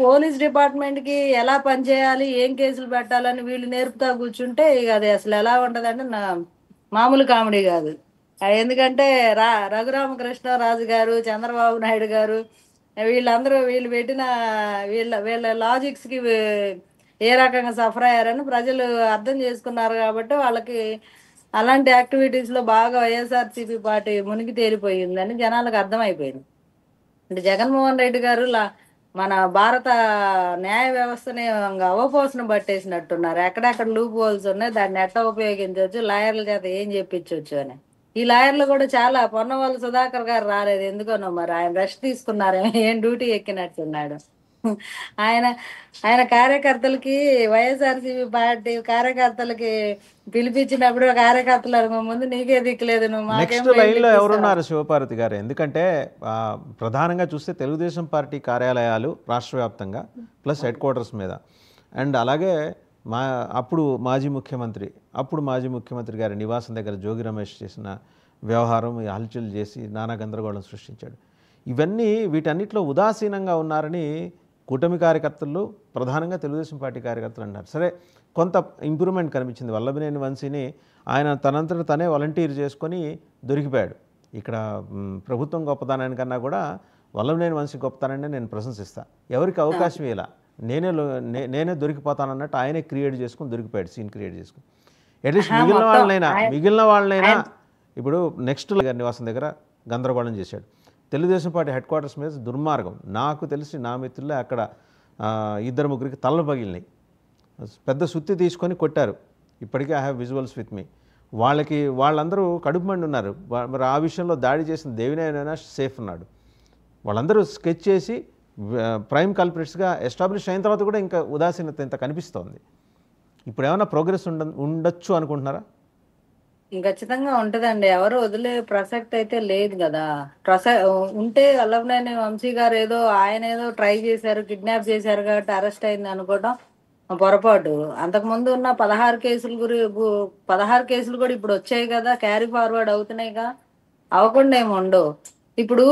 Police డిపార్ట్మెంట్కి ఎలా పనిచేయాలి, ఏం కేసులు పెట్టాలని వీళ్ళు నేర్పుతా కూర్చుంటే ఇక అది అసలు ఎలా ఉంటుందంటే మామూలు కామెడీ కాదు. ఎందుకంటే రఘురామకృష్ణరాజు గారు, చంద్రబాబు నాయుడు గారు, వీళ్ళందరూ వీళ్ళు పెట్టిన వీళ్ళ వీళ్ళ లాజిక్స్కి ఏ రకంగా సఫర్ అయ్యారని ప్రజలు అర్థం చేసుకున్నారు. కాబట్టి వాళ్ళకి అలాంటి యాక్టివిటీస్లో బాగా వైఎస్ఆర్సీపీ పార్టీ మునిగి తేలిపోయిందని జనాలకు అర్థమైపోయింది. అంటే జగన్మోహన్ రెడ్డి గారు మన భారత న్యాయ వ్యవస్థని అవపోసన పట్టేసినట్టున్నారు. ఎక్కడెక్కడ లూప్ హోల్స్ ఉన్నాయి, దాన్ని ఎట్లా ఉపయోగించవచ్చు, లాయర్ల చేత ఏం చెప్పించవచ్చు అని. ఈ లాయర్లు కూడా చాలా పొన్నవాళ్ళు సుధాకర్ గారు రాలేదు ఎందుకనో, మరి ఆయన రెస్ట్ తీసుకున్నారు, ఏం డ్యూటీ ఎక్కినట్టున్నాడు. ఆయన ఆయన కార్యకర్తలకి వైఎస్ఆర్సీపీ పార్టీ కార్యకర్తలకి పిలిపించినప్పుడు కార్యకర్తలు ముందు నీకే దిక్కులేదు, నువ్వు నెక్స్ట్ లైన్లో ఎవరున్నారు శివపార్వతి గారు? ఎందుకంటే ప్రధానంగా చూస్తే తెలుగుదేశం పార్టీ కార్యాలయాలు రాష్ట్ర వ్యాప్తంగా ప్లస్ హెడ్ క్వార్టర్స్ మీద, అండ్ అలాగే అప్పుడు మాజీ ముఖ్యమంత్రి గారి నివాసం దగ్గర జోగి రమేష్ చేసిన వ్యవహారం హల్చల్ చేసి నానా గందరగోళం సృష్టించాడు. వీటన్నిటిలో ఉదాసీనంగా ఉన్నారని కూటమి కార్యకర్తలు, ప్రధానంగా తెలుగుదేశం పార్టీ కార్యకర్తలు అన్నారు. సరే, కొంత ఇంప్రూవ్మెంట్ కనిపించింది. వల్లభనేని వంశీని ఆయన తనంతట తనే వాలంటీర్ చేసుకొని దొరికిపోయాడు. ఇక్కడ ప్రభుత్వం గొప్పతనానికన్నా కూడా వల్లభనేని వంశీ గొప్పతనాన్ని నేను ప్రశంసిస్తాను. ఎవరికి అవకాశం ఇలా నేనే దొరికిపోతానన్నట్టు ఆయనే క్రియేట్ చేసుకుని దొరికిపోయాడు, సీన్ క్రియేట్ చేసుకుని. అట్లీస్ట్ మిగిలిన వాళ్ళనైనా ఇప్పుడు నెక్స్ట్ నివాసం దగ్గర గందరగోళం చేశాడు. తెలుగుదేశం పార్టీ హెడ్ క్వార్టర్స్ మీద దుర్మార్గం. నాకు తెలిసి నా మిత్రులే అక్కడ 2-3 తలలు పగిలినాయి. పెద్ద సుత్తి తీసుకొని కొట్టారు. ఇప్పటికీ I have visuals with me. వాళ్ళందరూ కడుపు మండి ఉన్నారు. మరి ఆ విషయంలో దాడి చేసిన దేవినేనైనా సేఫ్ ఉన్నాడు. వాళ్ళందరూ స్కెచ్ చేసి ప్రైమ్ కల్ప్రిట్స్గా ఎస్టాబ్లిష్ అయిన తర్వాత కూడా ఇంకా ఉదాసీనత ఇంత కనిపిస్తోంది. ఇప్పుడు ఏమైనా ప్రోగ్రెస్ ఉండొచ్చు అనుకుంటున్నారా? ఖచ్చితంగా ఉంటదండి. ఎవరు వదిలే ప్రసక్తి అయితే లేదు కదా. ఉంటే వల్లభనేని వంశీ గారు ఆయన ఏదో ట్రై చేశారు, కిడ్నాప్ చేశారు కాబట్టి అరెస్ట్ అయింది అనుకోవడం పొరపాటు. అంతకుముందు ఉన్న 16 కేసులు కూడా ఇప్పుడు వచ్చాయి కదా, క్యారీ ఫార్వర్డ్ అవుతున్నాయిగా, అవ్వకుండా ఏమి ఉండవు. ఇప్పుడు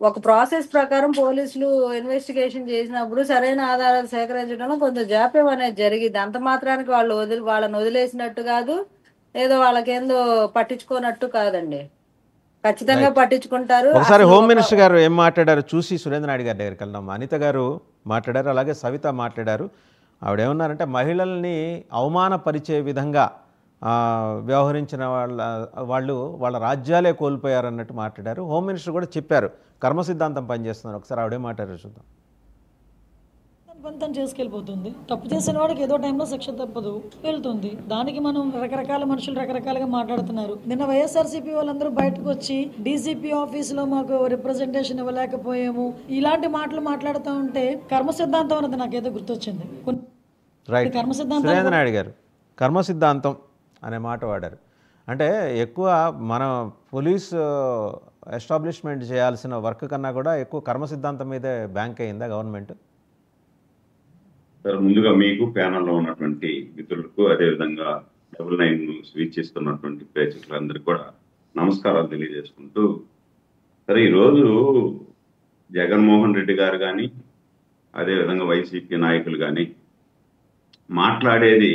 ఒక ప్రాసెస్ ప్రకారం పోలీసులు ఇన్వెస్టిగేషన్ చేసినప్పుడు సరైన ఆధారాలు సేకరించడంలో కొంత జాప్యం అనేది జరిగింది. అంత మాత్రానికి వాళ్ళని వదిలేసినట్టు కాదు, ఏదో వాళ్ళకేందో పట్టించుకోనట్టు కాదండి. ఖచ్చితంగా పట్టించుకుంటారు. ఒకసారి హోమ్ మినిస్టర్ గారు ఏం మాట్లాడారు చూసి సురేంద్ర నాయుడు గారి దగ్గరికి వెళ్దాం. అనిత గారు మాట్లాడారు, అలాగే సవిత మాట్లాడారు. ఆవిడేమన్నారంటే మహిళల్ని అవమానపరిచే విధంగా వ్యవహరించిన వాళ్ళు వాళ్ళ రాజ్యాలే కోల్పోయారన్నట్టు మాట్లాడారు. హోమ్ మినిస్టర్ కూడా చెప్పారు కర్మ సిద్ధాంతం పనిచేస్తున్నారు. ఒకసారి ఆవిడే మాట్లాడారు, చూద్దాం. తను చేసుకెళ్ళిపోతుంది. తప్పు చేసిన వాడికి ఏదో టైంలో శిక్ష తప్పదు, వెళ్తుంది. దానికి మనం రకరకాల మనుషులు రకరకాలుగా మాట్లాడుతున్నారు. నిన్న వైఎస్ఆర్సీపీ వాళ్ళందరూ బయటకు వచ్చి డీజీపీ ఆఫీసులో మాకు రిప్రజెంటేషన్ ఇవ్వలేకపోయాము, ఇలాంటి మాటలు మాట్లాడుతూ ఉంటే కర్మ సిద్ధాంతం అన్నది నాకేదో గుర్తొచ్చింది. సురేంద్ర నాయుడు గారు కర్మ సిద్ధాంతం అనే మాట వాడారు. అంటే ఎక్కువ మన పోలీస్ ఎస్టాబ్లిష్మెంట్ చేయాల్సిన వర్క్ కన్నా కూడా ఎక్కువ కర్మ సిద్ధాంతం మీదే బ్యాంక్ అయిందా గవర్నమెంట్? సార్, ముందుగా మీకు ప్యానల్లో ఉన్నటువంటి మిత్రులకు, అదేవిధంగా 99 స్వీచ్ ఇస్తున్నటువంటి ప్రేక్షకులందరికీ కూడా నమస్కారాలు తెలియజేసుకుంటూ, సరే ఈరోజు జగన్మోహన్ రెడ్డి గారు కానీ అదేవిధంగా వైసీపీ నాయకులు కానీ మాట్లాడేది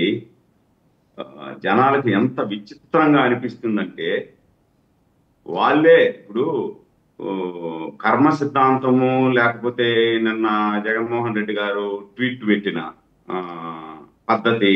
జనాలకి ఎంత విచిత్రంగా అనిపిస్తుందంటే, వాళ్ళే ఇప్పుడు కర్మ సిద్ధాంతము లేకపోతే నిన్న జగన్మోహన్ రెడ్డి గారు ట్వీట్ పెట్టిన పద్ధతి